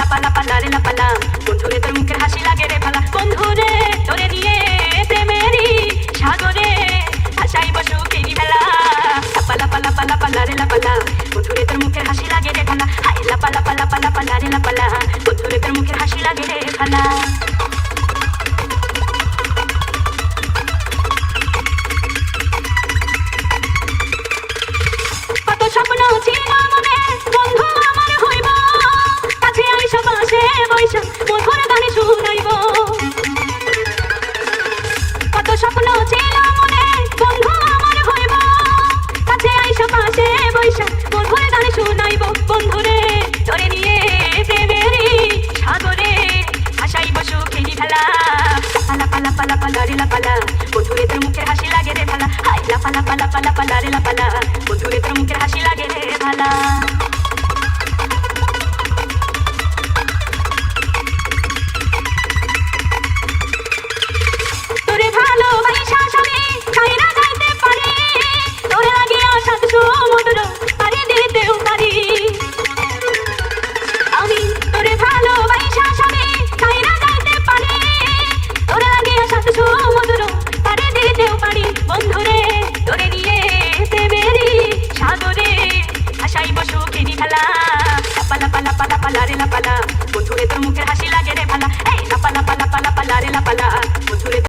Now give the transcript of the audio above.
লাপা লাপা লারে লাপা লা, বন্ধুরে তোর মুখের হাসি লাগে রে ভালা। বন্ধুরে তোরে নিয়ে প্রেমেরই সাগরে ভাসাইব সুখেরই ভেলা। লাপা লাপা লাপা লাপা লারে লাপা লা, বন্ধুরে তোর মুখের হাসি লাগে রে ভালা। হায় লাপা লাপা লাপা লাপা লারে লাপা লা, বন্ধুরে তোর মুখের হাসি লাগে রে ভালা। কত স্বপ্ন ছিল মনে বন্ধু আমার হইব, কাছে আইসা পাশে বইসা মধুর গানে শুনাইব। কত স্বপ্ন ছিল মনে বন্ধু আমার হইব, কাছে আইসা পাশে বইসা মধুর গানে শুনাইব। বন্ধুরে তোরে নিয়ে প্রেমেরই সাগরে ভাসাইব সুখেরই ভেলা। লাপা লাপা লাপা লারে লাপা লা, বন্ধুরে তোর মুখের হাসি লাগে রে ভালা। হায় লাপা লাপা লাপা লাপা লারে লাপা লা, বন্ধুরে তোর মুখের হাসি লাগে রে ভালা। তোরে ভালোবাসা সবে ছাইরা যাইতে পারি, তোরে লাগিয়া সাত সমুদ্র পাড়ি দিতেও পারি। আমি তোরে ভালোবাসা সবে ছাইরা যাইতে পারি, তোরে লাগিয়া সাত সমুদ্র পাড়ি দিতেও পারি। বন্ধুরে তোরে নিয়ে প্রেমেরই সাগরে ভাসাইব সুখেরই ভেলা। লাপা লাপা লাপা লাপা লারে লাপা লা, বন্ধুরে তোর মুখের হাসি লাগে